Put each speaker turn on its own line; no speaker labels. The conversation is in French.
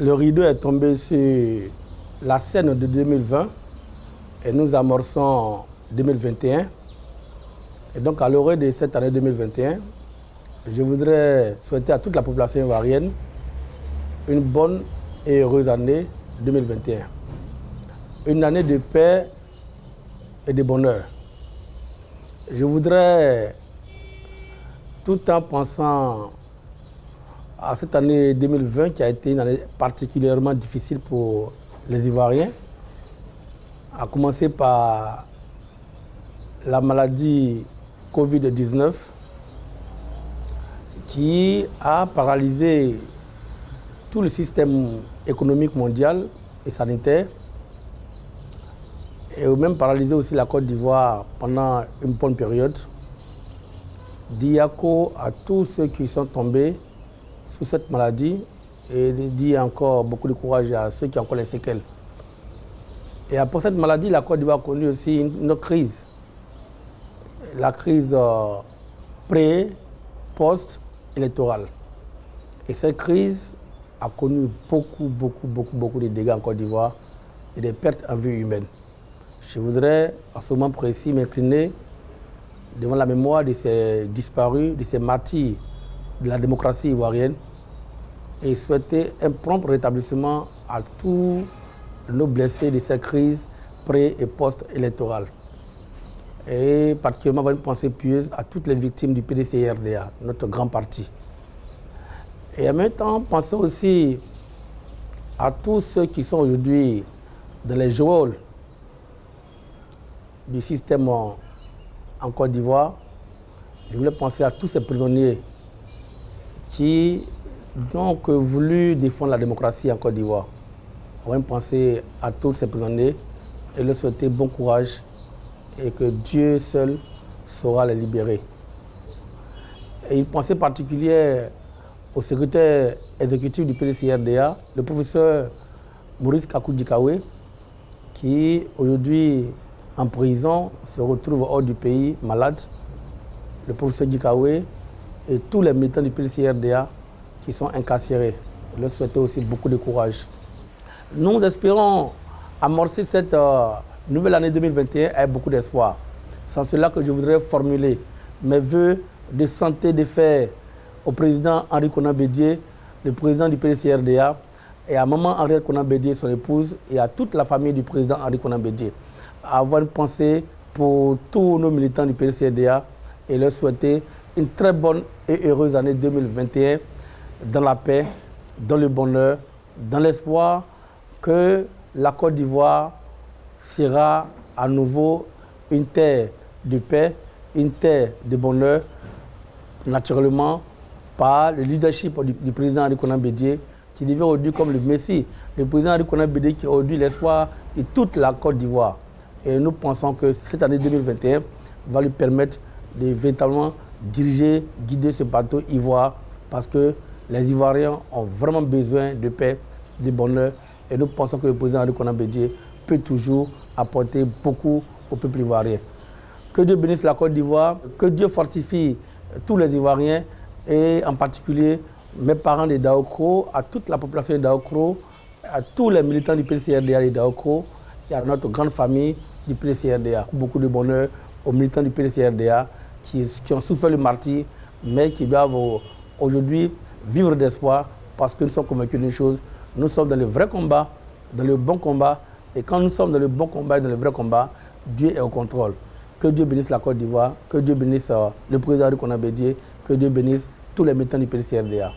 Le rideau est tombé sur la scène de 2020 et nous amorçons 2021. Et donc à l'orée de cette année 2021, je voudrais souhaiter à toute la population ivoirienne une bonne et heureuse année 2021. Une année de paix et de bonheur. Je voudrais, tout en pensant à cette année 2020 qui a été une année particulièrement difficile pour les Ivoiriens, à commencer par la maladie Covid-19 qui a paralysé tout le système économique mondial et sanitaire et même paralysé aussi la Côte d'Ivoire pendant une bonne période. Diako à tous ceux qui sont tombés sous cette maladie et dit encore beaucoup de courage à ceux qui ont encore les séquelles. Et après cette maladie, la Côte d'Ivoire a connu aussi une crise. La crise pré, post-électorale. Et cette crise a connu beaucoup de dégâts en Côte d'Ivoire et des pertes en vie humaine. Je voudrais à ce moment précis m'incliner devant la mémoire de ces disparus, de ces martyrs de la démocratie ivoirienne et souhaiter un prompt rétablissement à tous nos blessés de cette crise pré- et post-électorale. Et particulièrement avoir une pensée pieuse à toutes les victimes du PDC-RDA, notre grand parti. Et en même temps, penser aussi à tous ceux qui sont aujourd'hui dans les geôles du système en Côte d'Ivoire. Je voulais penser à tous ces prisonniers qui ont voulu défendre la démocratie en Côte d'Ivoire. On va penser à tous ces prisonniers et leur souhaiter bon courage et que Dieu seul saura les libérer. Et une pensée particulière au secrétaire exécutif du PDC-RDA, le professeur Maurice Kakou-Dikawe, qui aujourd'hui en prison se retrouve hors du pays malade. Le professeur Dikawe et tous les militants du PDC-RDA qui sont incarcérés. Je leur souhaite aussi beaucoup de courage. Nous espérons amorcer cette nouvelle année 2021 avec beaucoup d'espoir. C'est en cela que je voudrais formuler mes vœux de santé de fer au président Henri Konan Bédié, le président du PDC-RDA, et à maman Henriette Konan Bédié, son épouse, et à toute la famille du président Henri Konan Bédié. Avoir une pensée pour tous nos militants du PDC-RDA et leur souhaiter une très bonne et heureuse année 2021 dans la paix, dans le bonheur, dans l'espoir que la Côte d'Ivoire sera à nouveau une terre de paix, une terre de bonheur, naturellement par le leadership du président Henri Konan Bédié, qui devient aujourd'hui comme le Messie, le président Henri Konan Bédié qui est aujourd'hui l'espoir de toute la Côte d'Ivoire. Et nous pensons que cette année 2021 va lui permettre de véritablement diriger, guider ce bateau ivoire, parce que les Ivoiriens ont vraiment besoin de paix, de bonheur, et nous pensons que le président Henri Konan Bédié peut toujours apporter beaucoup au peuple ivoirien. Que Dieu bénisse la Côte d'Ivoire, que Dieu fortifie tous les Ivoiriens, et en particulier mes parents de Daokro, à toute la population de Daokro, à tous les militants du PDC-RDA de Daokro, et à notre grande famille du PDC-RDA. Beaucoup de bonheur aux militants du PDC-RDA qui ont souffert le martyre, mais qui doivent aujourd'hui vivre d'espoir parce que nous sommes convaincus d'une chose, nous sommes dans le vrai combat, dans le bon combat, et quand nous sommes dans le bon combat et dans le vrai combat, Dieu est au contrôle. Que Dieu bénisse la Côte d'Ivoire, que Dieu bénisse le président Henri Konan Bédié, que Dieu bénisse tous les militants du PDC-RDA.